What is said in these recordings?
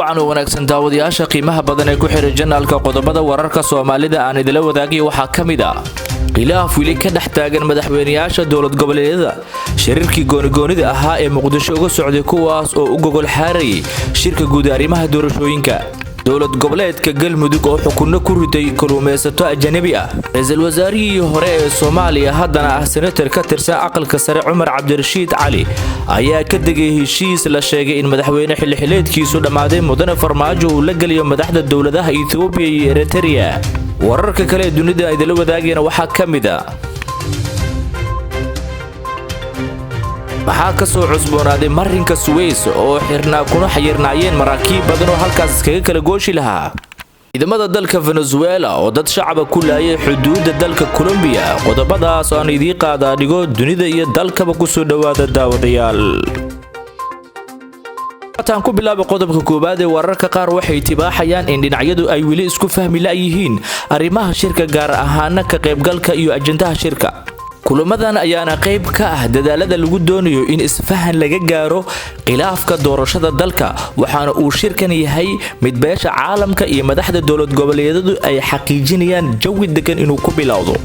wacan wanaagsan daawadayaasha qiimaha badan ee ku xiran janaalka qodobada wararka Soomaalida aan idila wadaagay waxa kamid ah khilaaf wili ka dhex taagan madaxweynayaasha dowlad goboleedyada shirarkii goonigoonida ahaa ee Muqdisho uga socday kuwaas oo u gogol xaaray shirka guud arrimaha doorashooyinka dowlad goboleedka Galmudug oo xukunno ku riday kalluumaysato ajnabi ah ra'iisul wasaarihii hore ee Soomaaliya haddana ah senator ka tirsan aqalka sare Umar Cabdirashiid Cali ayaa ka degay heshiis la sheegay in madaxweyne xilliyeedkiisu dhamaaday mudane Farmaajo uu la galiyo madaxda dowladaha Itoobiya iyo Eritrea wararka kale ee dunida idila wadaagayna waxa kamid ah waxaa ka soo cusboonaaday marinka Suez oo xirnaa kuna xayirnaayeen maraakiib badan oo halkaas iskaga kala gooshi lahaa ciidamada dalka Venezuela oo dad shacab ku laayay xuduudda dalka Colombia qodobadaas aan idii qaada dhigo dunida iyo dalkaba ku soo dhawaada daawadayaal tan ku bilaabo qodobka koobaad ee wararka qaar waxay tibaaxayaan in dhinacyadu ay wili isku fahmi la yihiin arrimaha shirka gaar ahaan ka qaybgalka iyo ajandaha shirka kulamadan ayaana qayb ka ah dadaalada lagu doonayo in isfahan laga gaaro khilaafka doorashada dalka waxaana uu shirkan yahay mid beesha caalamka iyo madaxda dowlad goboleedyadu ay xaqiijinayaan jawi degan inuu ku bilowdo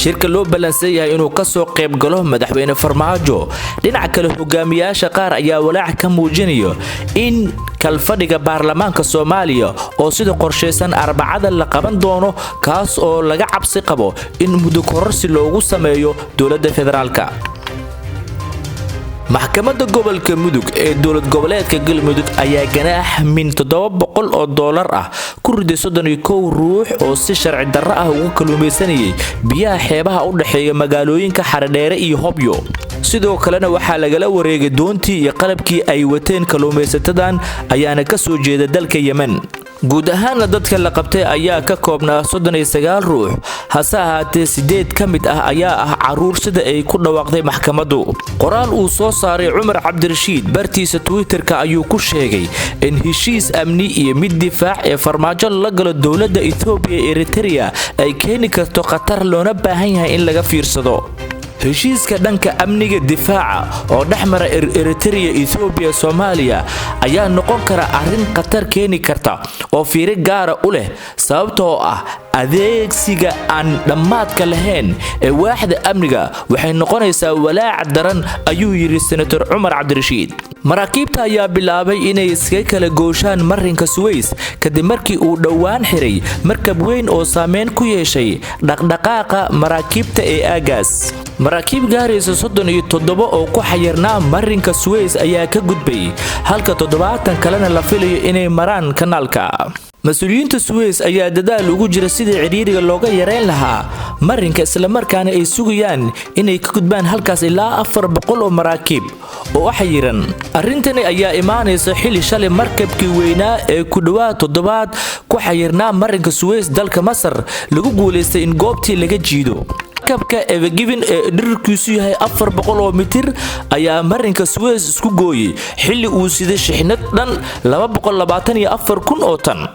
shirka loo balansan yahay inuu ka soo qayb galo madaxweyne Farmaajo dhinaca kale hogaamiyaasha qaar ayaa walaac ka muujinayo in kalfadhiga baarlamaanka Soomaaliya oo sida qorsheysan Arbacada la qaban doono kaas oo laga cabsi qabo in muddo kororsi loogu sameeyo dowladda federaalka maxkamadda gobolka Mudug ee dowlad goboleedka Galmudug ayaa ganaax min $700 ah ku riday 31 ruux oo si sharci darro ah ugu kalluumaysanayay biyaha xeebaha u dhaxeeya magaalooyinka Xaradheere iyo Hobyo sidoo kalena waxaa lagala wareegay doontii iyo qalabkii ay wateen kalluumaysatadan ayaana ka soo jeeda dalka Yemen guud ahaan dadka la qabtay ayaa ka koobnaa 39 ruux hase ahaatee 8 ka mid ah ayaa ah caruur sida ay ku dhawaaqday maxkamaddu qoraal uu soo saaray Umar Cabdirashiid bartiisa Twitterka ayuu ku sheegay in heshiis amni iyo mid difaac ee Farmaajo la galo dowladda Itoobiya iyo Eritrea ay keeni karto khatar loona baahan yahay in laga fiirsado heshiiska dhanka amniga difaaca oo dhaxmara Eritrea Itoobiya Soomaaliya ayaa noqon kara arrin khatar keeni karta oo fiiro gaar ah u leh sababtoo ah adeegsiga aan dhamaadka lahayn ee waaxda amniga waxay noqonaysaa walaac daran ayuu yiri senator Umar Cabdirashiid maraakiibta ayaa bilaabay inay iska kala gooshaan marinka Suez kadib markii uu dhawaan xiray markab weyn oo saameyn ku yeeshay dhaqdhaqaaqa maraakiibta ee aagaas maraakiib gaaraysa 37 oo ku xayirnaa marinka Suez ayaa ka gudbay halka 70 kalena la filayo inay maraan kanaalka mas'uuliyiinta Suez ayaa dadaal ugu jira sidii ciriiriga looga yareyn lahaa marinka isla markaana ay sugayaan inay ka gudbaan halkaas ilaa 400 oo maraakiib oo xayiran arintani ayaa imaanaysa xilli shalay markabkii weynaa ee ku dhawaad 7 ku xayirnaa marinka Suez dalka Masar lagu guuleystay in goobtii laga jiido markabka Ever Given ee dhirkiisu yahay 400 mitir ayaa marinka Suez isku gooyay xilli uu siday shixnad dhan 224,000 oo tan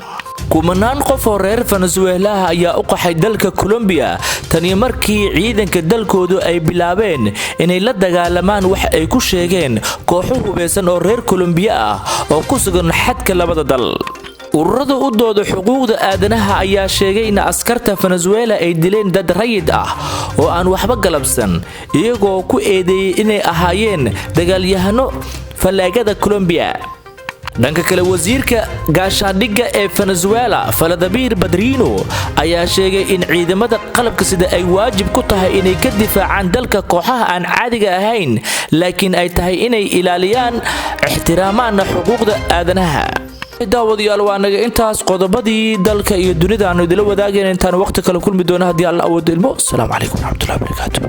kumanaan qof oo reer Venezuela ayaa u qaxay dalka Colombia tani markii ciidanka dalkoodu ay bilaabeen inay la dagaalamaan wax ay ku sheegeen kooxo hubeysan oo reer Colombia ah oo ku sugan xadka labada dal ururada u dooda xuquuqda aadanaha ayaa sheegay in askarta Venezuela ay dileen dad rayid ah oo aan waxba galabsan iyagoo ku eedeeyay inay ahaayeen dagaalyahano falaagada Colombia dhanka kale wasiirka gaashaandhigga ee Venezuela Vladimir Padrino ayaa sheegay in ciidamada qalabka sida ay waajib ku tahay inay ka difaacaan dalka kooxaha aan caadiga ahayn laakiin ay tahay inay ilaaliyaan ixtiraamaan xuquuqda aadanaha daawadayaal waa naga intaas qodobadii dalka iyo dunida aan idila wadaageen intaan waqti kale kulmi doona hadii Allah awood ilmo assalamu alaykum wa rahmatullahi wa barakatuh